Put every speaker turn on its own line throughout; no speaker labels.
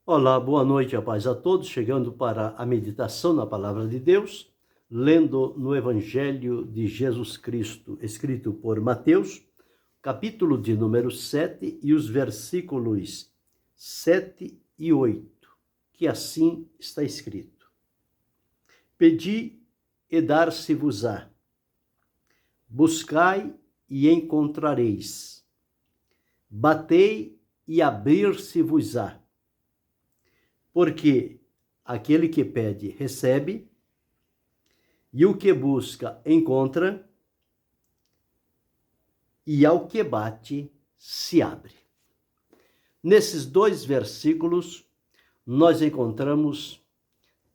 Olá, boa noite, a paz a todos, chegando para a meditação na Palavra de Deus, lendo no Evangelho de Jesus Cristo, escrito por Mateus, capítulo de número 7 e os versículos 7 e 8, que assim está escrito: Pedi e dar-se-vos-á, buscai e encontrareis, batei e abrir-se-vos-á. Porque aquele que pede, recebe, e o que busca, encontra, e ao que bate, se abre. Nesses dois versículos, nós encontramos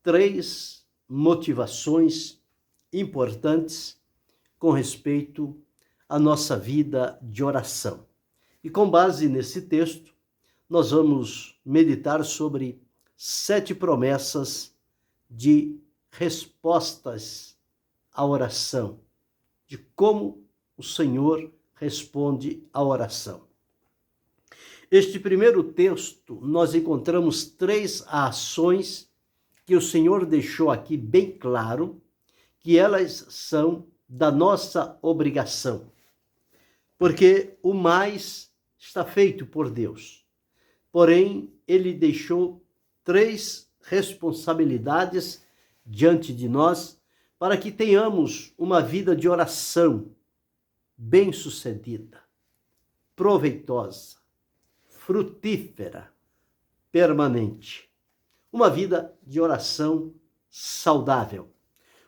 três motivações importantes com respeito à nossa vida de oração. E com base nesse texto, nós vamos meditar sobre 7 promessas de respostas à oração, de como o Senhor responde à oração. Este primeiro texto, nós encontramos 3 ações que o Senhor deixou aqui bem claro, que elas são da nossa obrigação, porque o mais está feito por Deus. Porém, ele deixou 3 responsabilidades diante de nós para que tenhamos uma vida de oração bem-sucedida, proveitosa, frutífera, permanente. Uma vida de oração saudável.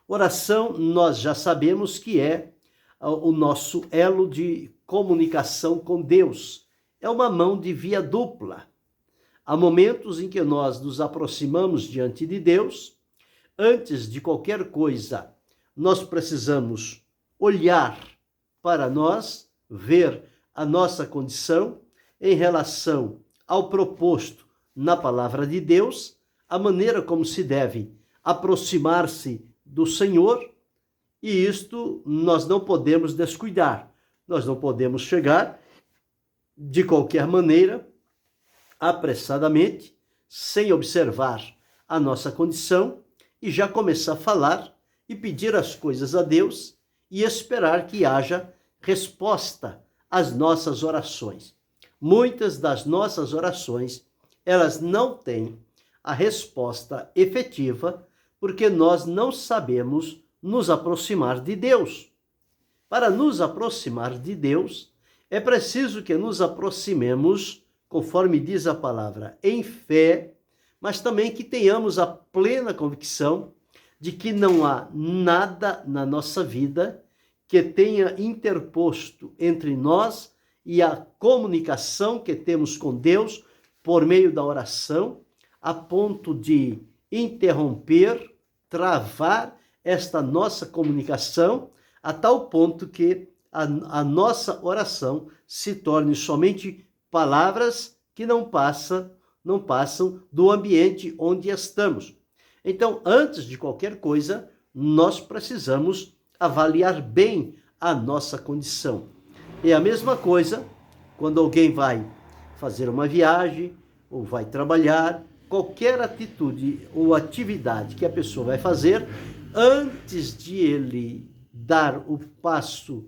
Oração, nós já sabemos que é o nosso elo de comunicação com Deus. É uma mão de via dupla. Há momentos em que nós nos aproximamos diante de Deus. Antes de qualquer coisa, nós precisamos olhar para nós, ver a nossa condição em relação ao proposto na palavra de Deus, a maneira como se deve aproximar-se do Senhor, e isto nós não podemos descuidar. Nós não podemos chegar de qualquer maneira, apressadamente, sem observar a nossa condição e já começar a falar e pedir as coisas a Deus e esperar que haja resposta às nossas orações. Muitas das nossas orações, elas não têm a resposta efetiva porque nós não sabemos nos aproximar de Deus. Para nos aproximar de Deus, é preciso que nos aproximemos, conforme diz a palavra, em fé, mas também que tenhamos a plena convicção de que não há nada na nossa vida que tenha interposto entre nós e a comunicação que temos com Deus por meio da oração, a ponto de interromper, travar esta nossa comunicação, a tal ponto que a nossa oração se torne somente palavras que não passam do ambiente onde estamos. Então, antes de qualquer coisa, nós precisamos avaliar bem a nossa condição. É a mesma coisa quando alguém vai fazer uma viagem ou vai trabalhar, qualquer atitude ou atividade que a pessoa vai fazer, antes de ele dar o passo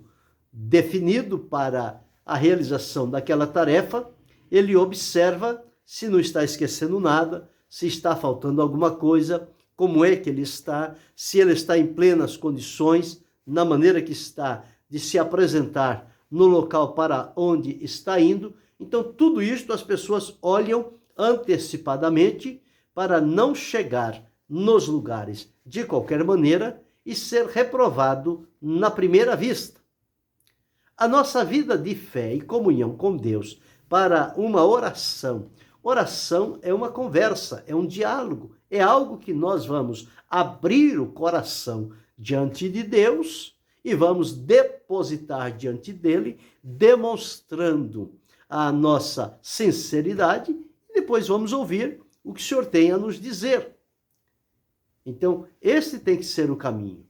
definido para a realização daquela tarefa, ele observa se não está esquecendo nada, se está faltando alguma coisa, como é que ele está, se ele está em plenas condições, na maneira que está de se apresentar no local para onde está indo. Então, tudo isto as pessoas olham antecipadamente para não chegar nos lugares de qualquer maneira e ser reprovado na primeira vista. A nossa vida de fé e comunhão com Deus para uma oração. Oração é uma conversa, é um diálogo, é algo que nós vamos abrir o coração diante de Deus e vamos depositar diante dele, demonstrando a nossa sinceridade, e depois vamos ouvir o que o Senhor tem a nos dizer. Então, esse tem que ser o caminho.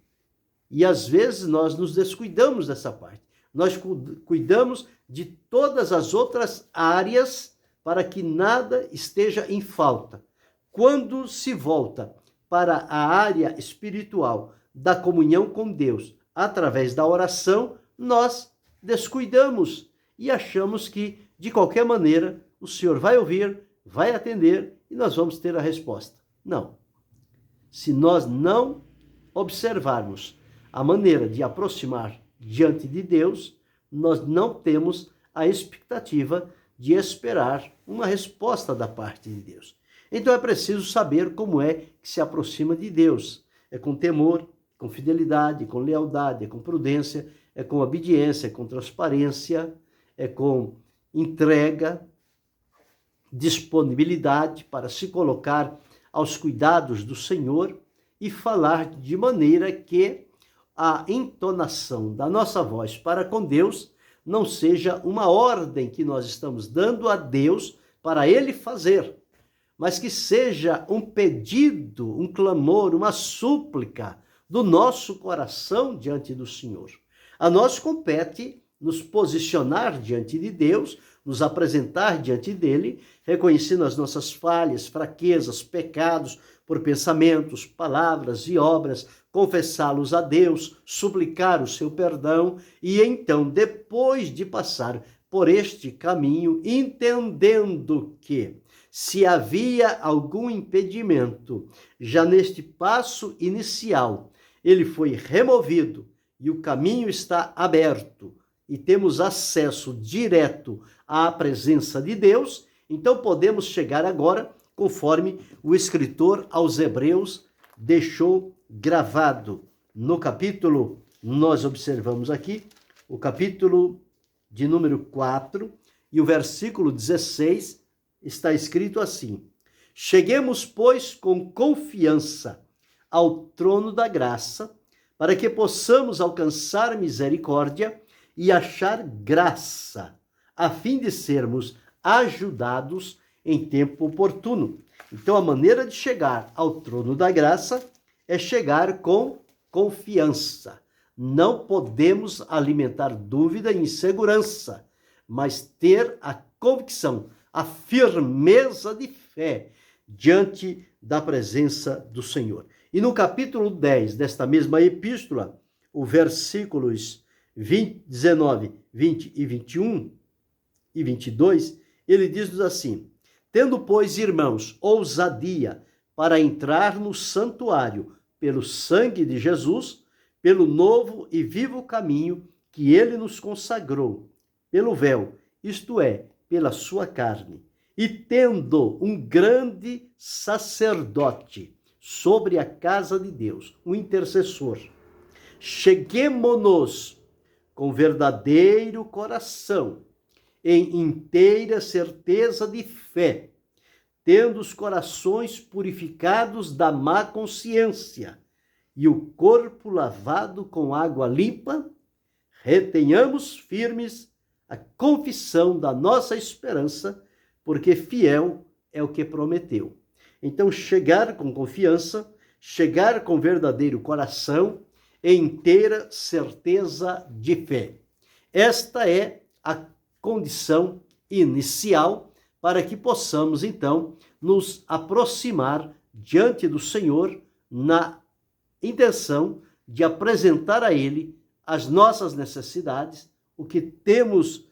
E às vezes nós nos descuidamos dessa parte. Nós cuidamos de todas as outras áreas para que nada esteja em falta. Quando se volta para a área espiritual da comunhão com Deus, através da oração, nós descuidamos e achamos que, de qualquer maneira, o Senhor vai ouvir, vai atender e nós vamos ter a resposta. Não. Se nós não observarmos a maneira de aproximar diante de Deus, nós não temos a expectativa de esperar uma resposta da parte de Deus. Então é preciso saber como é que se aproxima de Deus. É com temor, com fidelidade, com lealdade, é com prudência, é com obediência, é com transparência, é com entrega, disponibilidade para se colocar aos cuidados do Senhor e falar de maneira que a entonação da nossa voz para com Deus não seja uma ordem que nós estamos dando a Deus para Ele fazer, mas que seja um pedido, um clamor, uma súplica do nosso coração diante do Senhor. A nós compete nos posicionar diante de Deus, nos apresentar diante dele, reconhecendo as nossas falhas, fraquezas, pecados, por pensamentos, palavras e obras, confessá-los a Deus, suplicar o seu perdão e então, depois de passar por este caminho, entendendo que se havia algum impedimento, já neste passo inicial, ele foi removido e o caminho está aberto e temos acesso direto à presença de Deus, então podemos chegar agora, conforme o escritor aos Hebreus deixou gravado no capítulo, nós observamos aqui, o capítulo de número 4 e o versículo 16, está escrito assim: cheguemos, pois, com confiança ao trono da graça, para que possamos alcançar misericórdia e achar graça, a fim de sermos ajudados em tempo oportuno. Então, a maneira de chegar ao trono da graça é chegar com confiança. Não podemos alimentar dúvida e insegurança, mas ter a convicção, a firmeza de fé diante da presença do Senhor. E no capítulo 10 desta mesma epístola, o versículos 19, 20 e 21 e 22, ele diz-nos assim: tendo, pois, irmãos, ousadia para entrar no santuário pelo sangue de Jesus, pelo novo e vivo caminho que ele nos consagrou, pelo véu, isto é, pela sua carne, e tendo um grande sacerdote sobre a casa de Deus, um intercessor, cheguemo-nos com verdadeiro coração, em inteira certeza de fé, tendo os corações purificados da má consciência e o corpo lavado com água limpa, retenhamos firmes a confissão da nossa esperança, porque fiel é o que prometeu. Então, chegar com confiança, chegar com verdadeiro coração, em inteira certeza de fé. Esta é a condição inicial para que possamos, então, nos aproximar diante do Senhor na intenção de apresentar a Ele as nossas necessidades, o que temos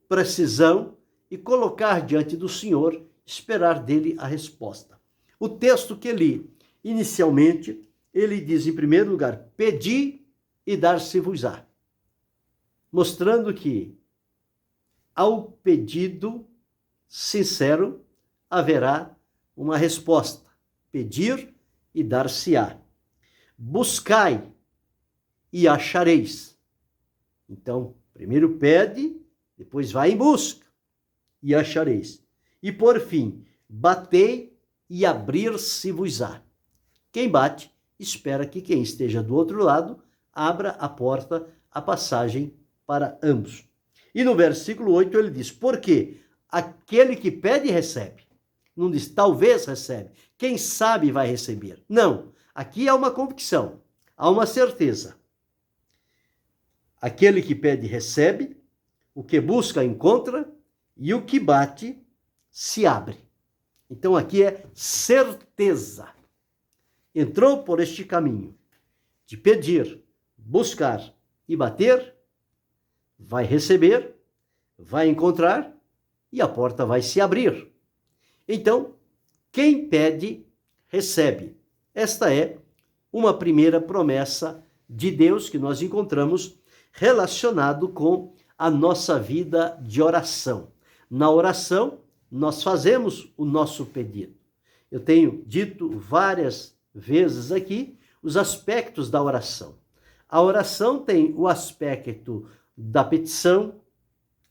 precisão e colocar diante do Senhor, esperar dele a resposta. O texto que li inicialmente, ele diz em primeiro lugar, pedi e dar-se-vos-á, mostrando que ao pedido sincero haverá uma resposta. Pedir e dar-se-á. Buscai e achareis. Então, primeiro pede, depois vai em busca e achareis. E por fim, batei e abrir-se-vos-á. Quem bate, espera que quem esteja do outro lado abra a porta, a passagem para ambos. E no versículo 8 ele diz, porque aquele que pede, recebe. Não diz, talvez recebe. Quem sabe vai receber. Não, aqui há uma convicção, há uma certeza. Aquele que pede, recebe. O que busca, encontra. E o que bate, se abre. Então aqui é certeza. Entrou por este caminho de pedir, buscar e bater, vai receber, vai encontrar e a porta vai se abrir. Então, quem pede, recebe. Esta é uma primeira promessa de Deus que nós encontramos relacionado com a nossa vida de oração. Na oração, nós fazemos o nosso pedido. Eu tenho dito várias vezes aqui os aspectos da oração. A oração tem o aspecto da petição,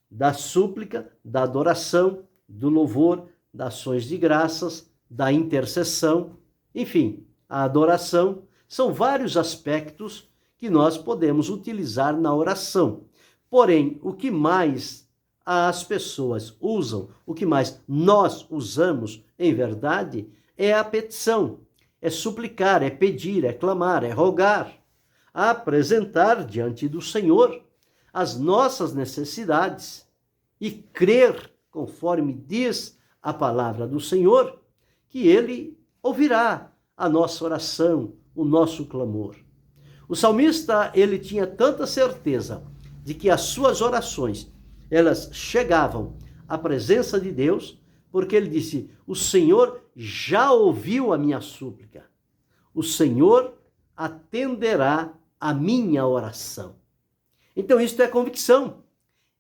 da súplica, da adoração, do louvor, das ações de graças, da intercessão, enfim, a adoração. São vários aspectos que nós podemos utilizar na oração. Porém, o que mais as pessoas usam, o que mais nós usamos, em verdade, é a petição. É suplicar, é pedir, é clamar, é rogar, apresentar diante do Senhor as nossas necessidades e crer, conforme diz a palavra do Senhor, que Ele ouvirá a nossa oração, o nosso clamor. O salmista, ele tinha tanta certeza de que as suas orações, elas chegavam à presença de Deus, porque ele disse: o Senhor já ouviu a minha súplica, o Senhor atenderá a minha oração. Então isto é convicção.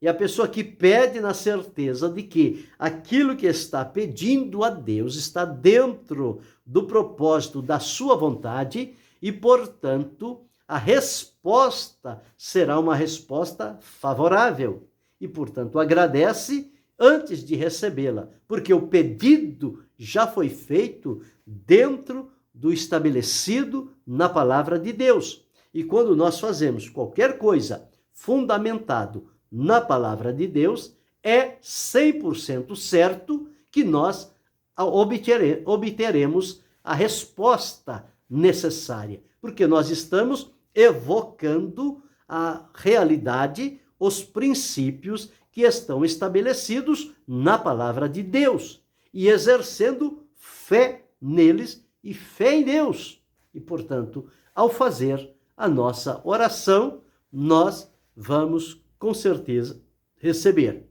E a pessoa que pede na certeza de que aquilo que está pedindo a Deus está dentro do propósito da sua vontade e, portanto, a resposta será uma resposta favorável. E, portanto, agradece antes de recebê-la, porque o pedido já foi feito dentro do estabelecido na palavra de Deus. E quando nós fazemos qualquer coisa fundamentado na palavra de Deus, é 100% certo que nós obteremos a resposta necessária, porque nós estamos evocando a realidade, os princípios que estão estabelecidos na palavra de Deus e exercendo fé neles e fé em Deus. E, portanto, ao fazer a nossa oração, nós vamos com certeza receber.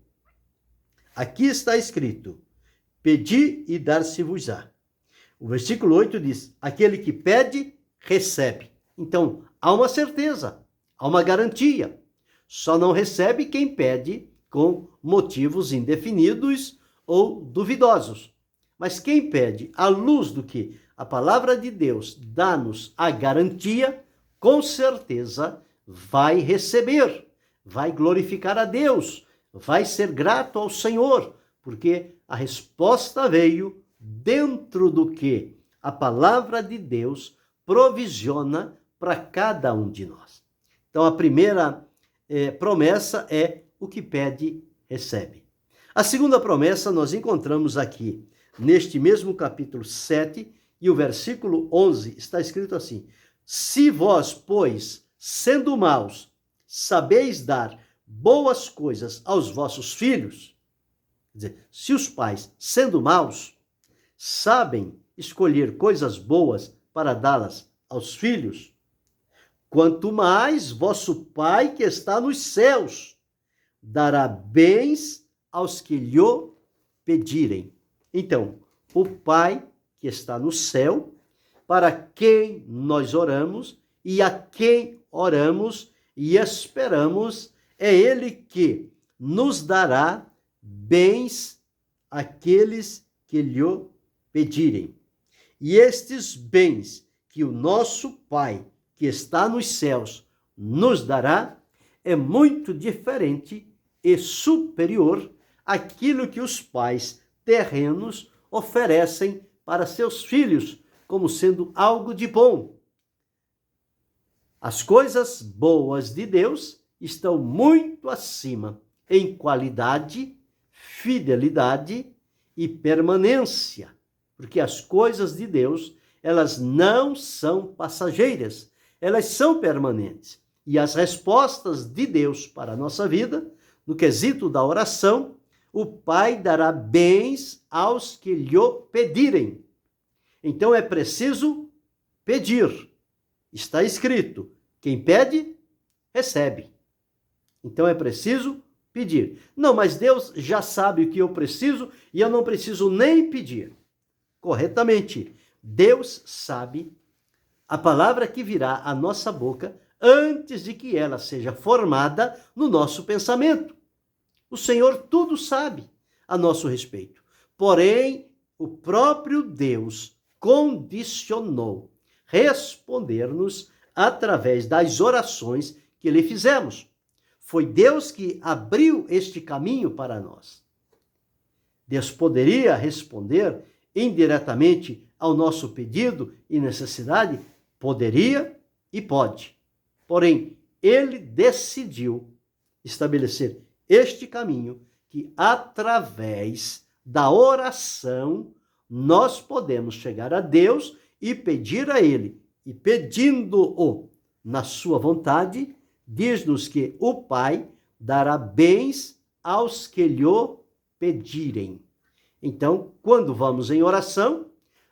Aqui está escrito: pedi e dar-se-vos-á. O versículo 8 diz: aquele que pede, recebe. Então, há uma certeza, há uma garantia. Só não recebe quem pede com motivos indefinidos ou duvidosos. Mas quem pede à luz do que a palavra de Deus dá-nos a garantia, com certeza vai receber, vai glorificar a Deus, vai ser grato ao Senhor, porque a resposta veio dentro do que a palavra de Deus provisiona para cada um de nós. Então, a primeira promessa é: o que pede, recebe. A segunda promessa nós encontramos aqui, neste mesmo capítulo 7, e o versículo 11, está escrito assim: se vós, pois, sendo maus, sabeis dar boas coisas aos vossos filhos, quer dizer, se os pais, sendo maus, sabem escolher coisas boas para dá-las aos filhos, quanto mais vosso Pai que está nos céus dará bens aos que lhe pedirem. Então, o Pai que está no céu, para quem nós oramos e a quem oramos e esperamos, é Ele que nos dará bens àqueles que lhe pedirem. E estes bens que o nosso Pai, que está nos céus, nos dará, é muito diferente e superior àquilo que os pais terrenos oferecem para seus filhos, como sendo algo de bom. As coisas boas de Deus estão muito acima em qualidade, fidelidade e permanência, porque as coisas de Deus, elas não são passageiras, elas são permanentes. E as respostas de Deus para a nossa vida, no quesito da oração, o Pai dará bens aos que lhe pedirem. Então é preciso pedir. Está escrito: quem pede, recebe. Então é preciso pedir. Não, mas Deus já sabe o que eu preciso e eu não preciso nem pedir. Corretamente, Deus sabe a palavra que virá à nossa boca antes de que ela seja formada no nosso pensamento. O Senhor tudo sabe a nosso respeito. Porém, o próprio Deus condicionou responder-nos através das orações que lhe fizemos. Foi Deus que abriu este caminho para nós. Deus poderia responder indiretamente ao nosso pedido e necessidade? Poderia e pode. Porém, ele decidiu estabelecer este caminho que, através da oração, nós podemos chegar a Deus e pedir a Ele. E pedindo-o na sua vontade, diz-nos que o Pai dará bens aos que lhe pedirem. Então, quando vamos em oração,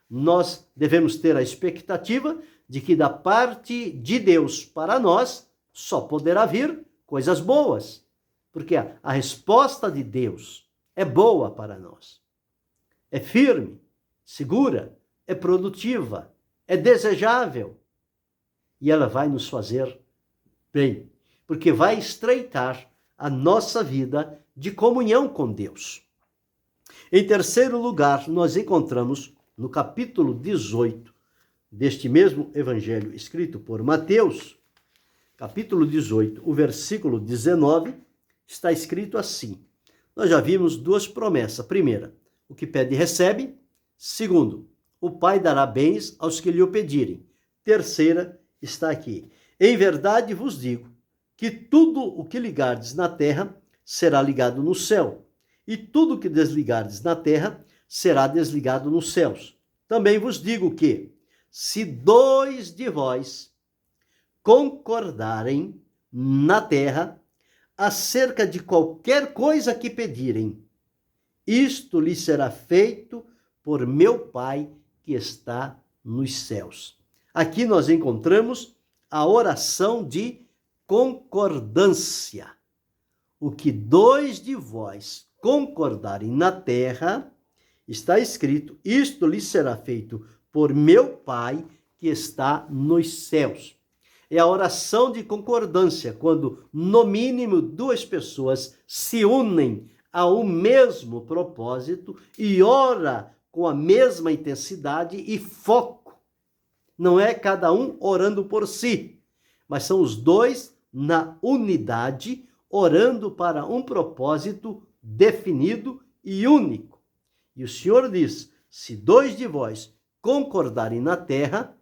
nós devemos ter a expectativa de que da parte de Deus para nós só poderá vir coisas boas. Porque a resposta de Deus é boa para nós. É firme, segura, é produtiva, é desejável. E ela vai nos fazer bem, porque vai estreitar a nossa vida de comunhão com Deus. Em terceiro lugar, nós encontramos no capítulo 18 deste mesmo evangelho escrito por Mateus, capítulo 18, o versículo 19, está escrito assim. Nós já vimos duas promessas. Primeira, o que pede recebe. Segundo, o Pai dará bens aos que lhe o pedirem. Terceira está aqui. Em verdade vos digo que tudo o que ligardes na terra será ligado no céu, e tudo o que desligardes na terra será desligado nos céus. Também vos digo que, se dois de vós concordarem na terra acerca de qualquer coisa que pedirem, isto lhe será feito por meu Pai que está nos céus. Aqui nós encontramos a oração de concordância. O que dois de vós concordarem na terra, está escrito, isto lhe será feito por meu Pai que está nos céus. É a oração de concordância, quando no mínimo duas pessoas se unem ao mesmo propósito e ora com a mesma intensidade e foco. Não é cada um orando por si, mas são os dois na unidade, orando para um propósito definido e único. E o Senhor diz, se dois de vós concordarem na terra,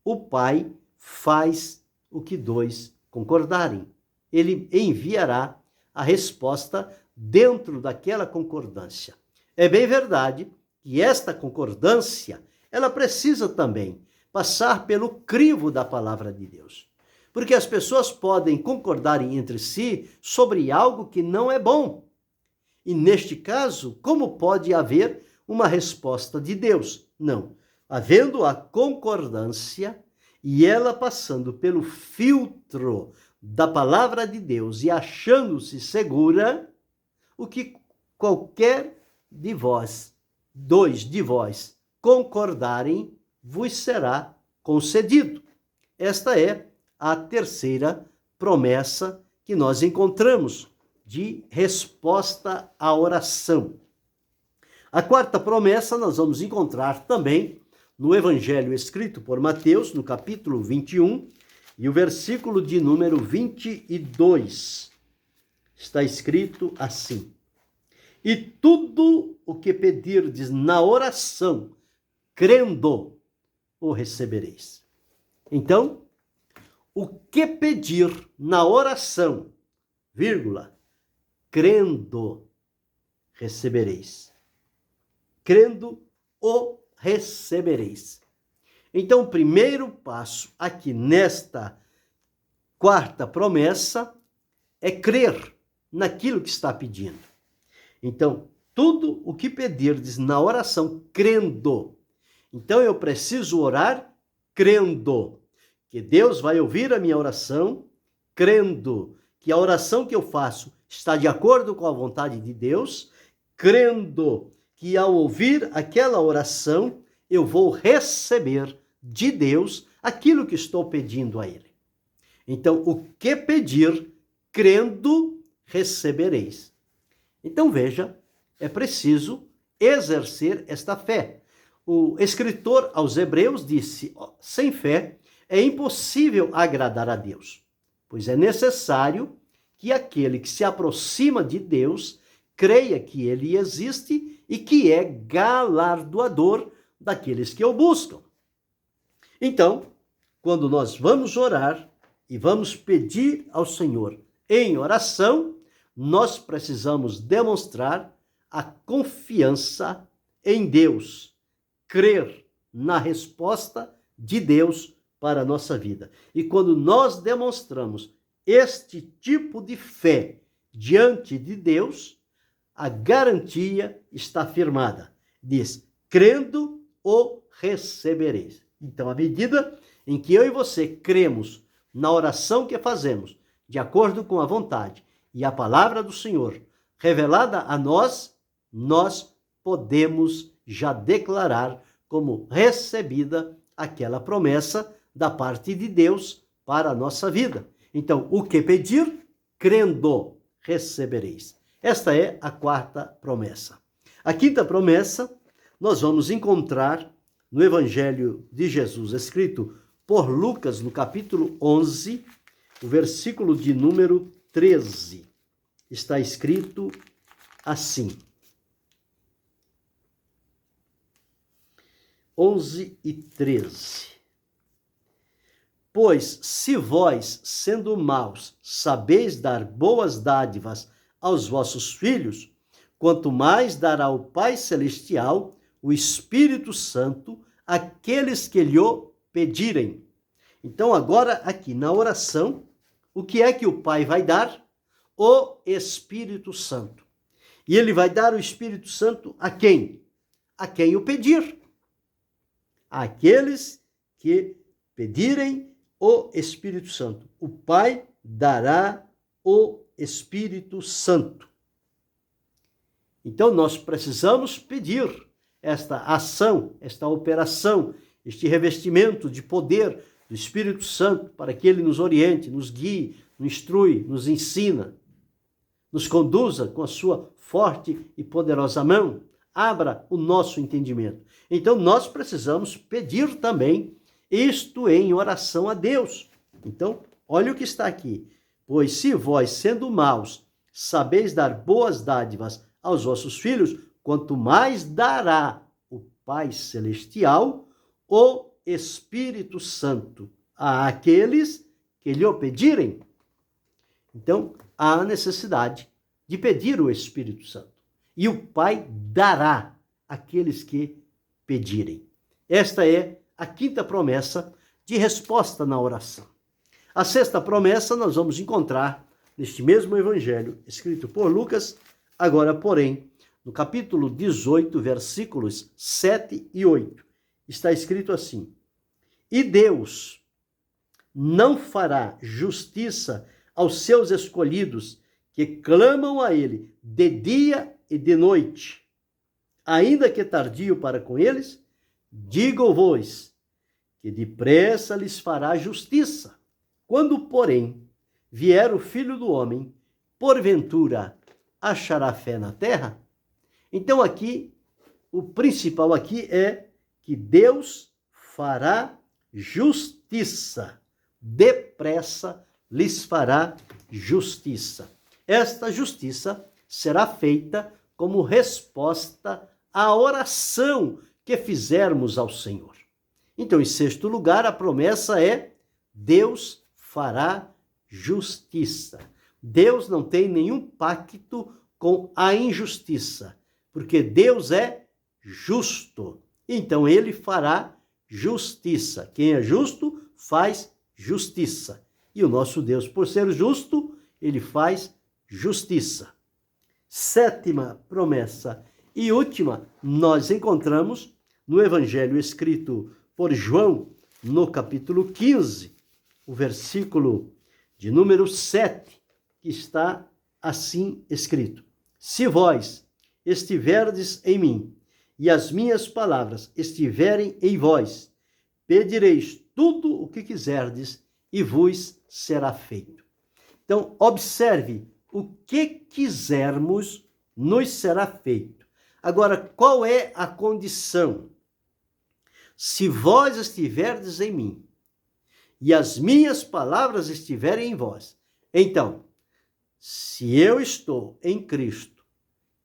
o Pai faz o que dois concordarem. Ele enviará a resposta dentro daquela concordância. É bem verdade que esta concordância, ela precisa também passar pelo crivo da palavra de Deus. Porque as pessoas podem concordar entre si sobre algo que não é bom. E neste caso, como pode haver uma resposta de Deus? Não. Havendo a concordância e ela passando pelo filtro da palavra de Deus e achando-se segura, o que qualquer de vós, dois de vós, concordarem, vos será concedido. Esta é a terceira promessa que nós encontramos de resposta à oração. A quarta promessa nós vamos encontrar também no Evangelho escrito por Mateus, no capítulo 21, e o versículo de número 22. Está escrito assim: e tudo o que pedirdes na oração, crendo, o recebereis. Então, o que pedir na oração, vírgula, crendo, recebereis. Crendo, o recebereis. Então, o primeiro passo aqui nesta quarta promessa é crer naquilo que está pedindo. Então, tudo o que pedirdes na oração, crendo. Então eu preciso orar crendo que Deus vai ouvir a minha oração, crendo que a oração que eu faço está de acordo com a vontade de Deus, crendo que ao ouvir aquela oração, eu vou receber de Deus aquilo que estou pedindo a Ele. Então, o que pedir, crendo, recebereis. Então, veja, é preciso exercer esta fé. O escritor aos Hebreus disse, sem fé é impossível agradar a Deus, pois é necessário que aquele que se aproxima de Deus creia que Ele existe e que é galardoador daqueles que o buscam. Então, quando nós vamos orar e vamos pedir ao Senhor em oração, nós precisamos demonstrar a confiança em Deus, crer na resposta de Deus para a nossa vida. E quando nós demonstramos este tipo de fé diante de Deus, a garantia está firmada. Diz, crendo o recebereis. Então, à medida em que eu e você cremos na oração que fazemos, de acordo com a vontade e a palavra do Senhor revelada a nós, nós podemos já declarar como recebida aquela promessa da parte de Deus para a nossa vida. Então, o que pedir, crendo, recebereis. Esta é a quarta promessa. A quinta promessa, nós vamos encontrar no Evangelho de Jesus, escrito por Lucas, no capítulo 11, o versículo de número 13. Está escrito assim. 11 e 13. Pois, se vós, sendo maus, sabeis dar boas dádivas aos vossos filhos, quanto mais dará o Pai Celestial, o Espírito Santo, àqueles que lhe pedirem. Então, agora, aqui na oração, o que é que o Pai vai dar? O Espírito Santo. E ele vai dar o Espírito Santo a quem? A quem o pedir. Àqueles que pedirem o Espírito Santo. O Pai dará o Espírito Santo. Então, nós precisamos pedir esta ação, esta operação, este revestimento de poder do Espírito Santo para que ele nos oriente, nos guie, nos instrui, nos ensina, nos conduza com a sua forte e poderosa mão, abra o nosso entendimento. Então, nós precisamos pedir também isto em oração a Deus. Então, olha o que está aqui. Pois se vós, sendo maus, sabeis dar boas dádivas aos vossos filhos, quanto mais dará o Pai Celestial o Espírito Santo àqueles que lhe o pedirem. Então, há necessidade de pedir o Espírito Santo. E o Pai dará àqueles que pedirem. Esta é a quinta promessa de resposta na oração. A sexta promessa nós vamos encontrar neste mesmo evangelho, escrito por Lucas, agora, porém, no capítulo 18, versículos 7 e 8. Está escrito assim: E Deus não fará justiça aos seus escolhidos, que clamam a ele de dia e de noite. Ainda que tardio para com eles, digo-vos que depressa lhes fará justiça. Quando, porém, vier o Filho do Homem, porventura achará fé na terra? Então aqui, o principal aqui é que Deus fará justiça. Depressa lhes fará justiça. Esta justiça será feita como resposta à oração que fizermos ao Senhor. Então, em sexto lugar, a promessa é: Deus fará justiça. Deus não tem nenhum pacto com a injustiça, porque Deus é justo. Então, ele fará justiça. Quem é justo faz justiça. E o nosso Deus, por ser justo, ele faz justiça. sétima promessa e última, nós encontramos no Evangelho escrito por João, no capítulo 15, o versículo de número 7, que está assim escrito: Se vós estiverdes em mim, e as minhas palavras estiverem em vós, pedireis tudo o que quiserdes, e vos será feito. Então, observe, o que quisermos, nos será feito. Agora, qual é a condição? Se vós estiverdes em mim, e as minhas palavras estiverem em vós. Então, se eu estou em Cristo,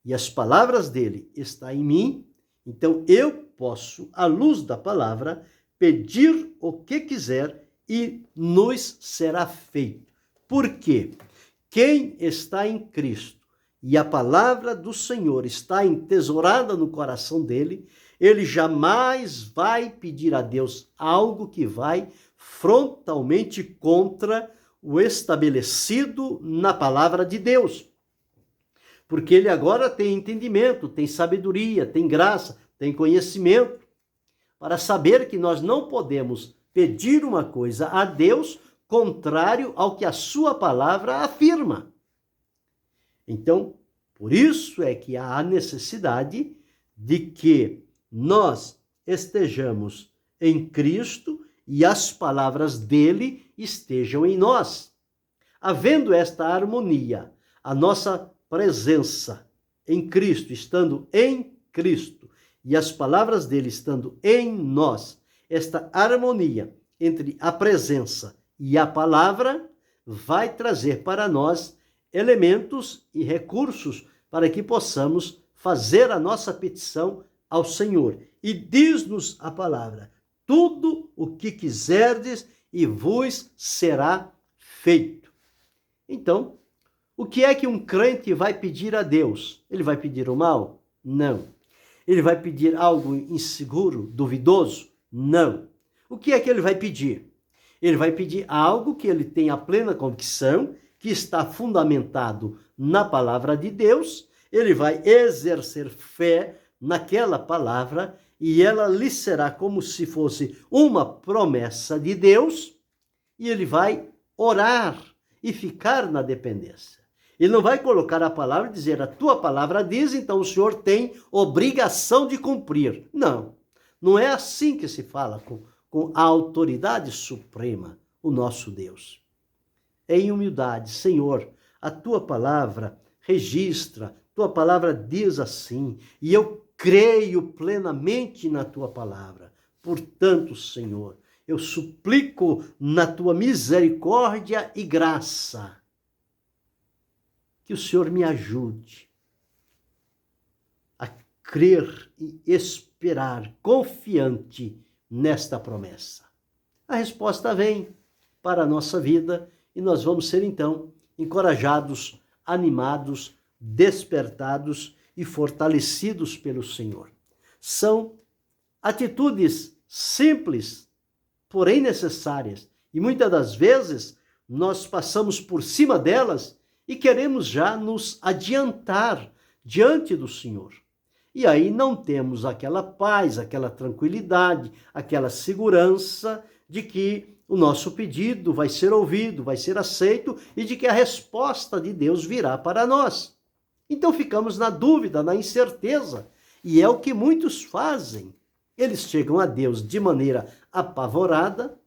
e as palavras dele estão em mim, então eu posso, à luz da palavra, pedir o que quiser e nos será feito. Por quê? Quem está em Cristo e a palavra do Senhor está entesourada no coração dele, ele jamais vai pedir a Deus algo que vai frontalmente contra o estabelecido na palavra de Deus. Porque ele agora tem entendimento, tem sabedoria, tem graça, tem conhecimento, para saber que nós não podemos pedir uma coisa a Deus contrário ao que a sua palavra afirma. Então, por isso é que há a necessidade de que nós estejamos em Cristo e as palavras dele estejam em nós. Havendo esta harmonia, a nossa presença em Cristo, estando em Cristo, e as palavras dele estando em nós, esta harmonia entre a presença e a palavra vai trazer para nós elementos e recursos para que possamos fazer a nossa petição ao Senhor. E diz-nos a palavra: tudo o que quiserdes e vos será feito. Então, o que é que um crente vai pedir a Deus? Ele vai pedir o mal? Não. Ele vai pedir algo inseguro, duvidoso? Não. O que é que ele vai pedir? Ele vai pedir algo que ele tenha plena convicção, que está fundamentado na palavra de Deus, ele vai exercer fé naquela palavra e ela lhe será como se fosse uma promessa de Deus, e ele vai orar e ficar na dependência. Ele não vai colocar a palavra e dizer: a tua palavra diz, então o Senhor tem obrigação de cumprir. Não, não é assim que se fala com a autoridade suprema, o nosso Deus. É em humildade: Senhor, a tua palavra registra, tua palavra diz assim, e eu creio plenamente na tua palavra. Portanto, Senhor, eu suplico na tua misericórdia e graça que o Senhor me ajude a crer e esperar confiante nesta promessa. A resposta vem para a nossa vida e nós vamos ser então encorajados, animados, despertados e fortalecidos pelo Senhor. São atitudes simples, porém necessárias, e muitas das vezes nós passamos por cima delas e queremos já nos adiantar diante do Senhor. E aí não temos aquela paz, aquela tranquilidade, aquela segurança de que o nosso pedido vai ser ouvido, vai ser aceito e de que a resposta de Deus virá para nós. Então ficamos na dúvida, na incerteza, e é o que muitos fazem. Eles chegam a Deus de maneira apavorada,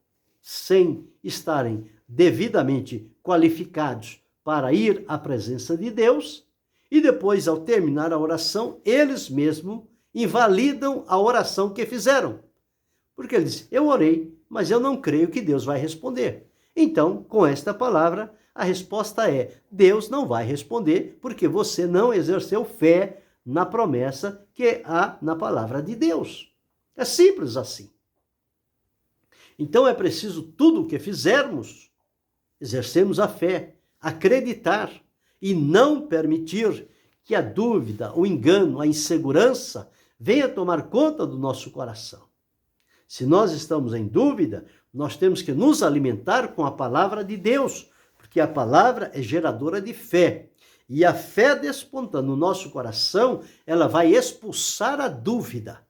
sem estarem devidamente qualificados para ir à presença de Deus, e depois, ao terminar a oração, eles mesmos invalidam a oração que fizeram. Porque eles dizem: eu orei, mas eu não creio que Deus vai responder. Então, com esta palavra, a resposta é: Deus não vai responder, porque você não exerceu fé na promessa que há na palavra de Deus. É simples assim. Então é preciso tudo o que fizermos, exercermos a fé, acreditar e não permitir que a dúvida, o engano, a insegurança venha tomar conta do nosso coração. Se nós estamos em dúvida, nós temos que nos alimentar com a palavra de Deus, porque a palavra é geradora de fé. E a fé despontando no nosso coração, ela vai expulsar a dúvida.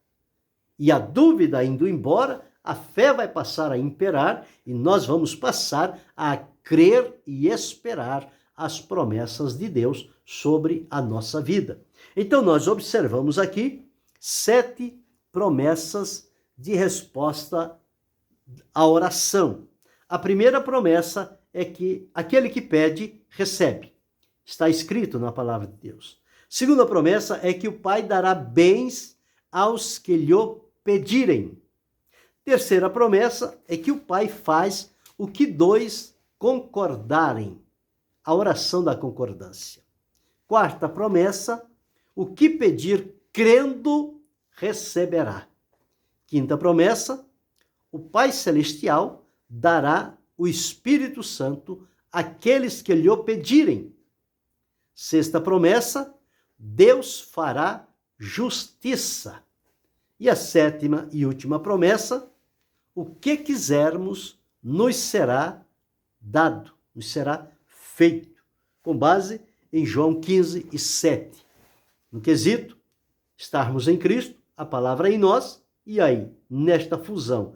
E a dúvida indo embora, a fé vai passar a imperar e nós vamos passar a crer e esperar as promessas de Deus sobre a nossa vida. Então nós observamos aqui 7 promessas de resposta à oração. A primeira promessa é que aquele que pede, recebe. Está escrito na palavra de Deus. Segunda promessa é que o Pai dará bens aos que lhe pedirem. Terceira promessa é que o Pai faz o que 2 concordarem. A oração da concordância. Quarta promessa, o que pedir crendo, receberá. Quinta promessa, o Pai Celestial dará o Espírito Santo àqueles que lhe pedirem. Sexta promessa, Deus fará justiça. E a sétima e última promessa, o que quisermos nos será dado, nos será feito, com base em João 15:7. No quesito, estarmos em Cristo, a palavra em nós, e aí, nesta fusão,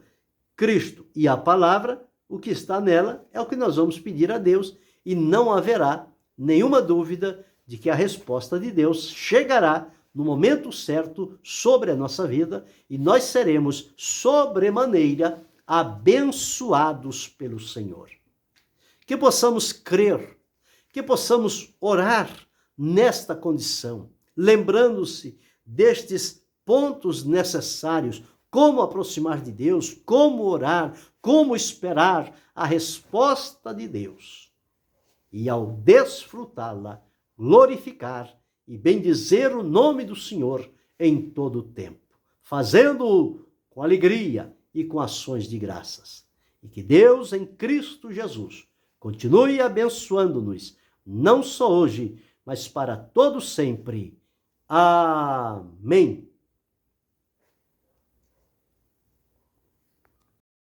Cristo e a palavra, o que está nela é o que nós vamos pedir a Deus, e não haverá nenhuma dúvida de que a resposta de Deus chegará no momento certo sobre a nossa vida, e nós seremos sobremaneira abençoados pelo Senhor. Que possamos crer, que possamos orar nesta condição, lembrando-se destes pontos necessários, como aproximar de Deus, como orar, como esperar a resposta de Deus. E ao desfrutá-la, glorificar e bendizer o nome do Senhor em todo o tempo, fazendo-o com alegria e com ações de graças. E que Deus em Cristo Jesus continue abençoando-nos, não só hoje, mas para todo sempre. Amém.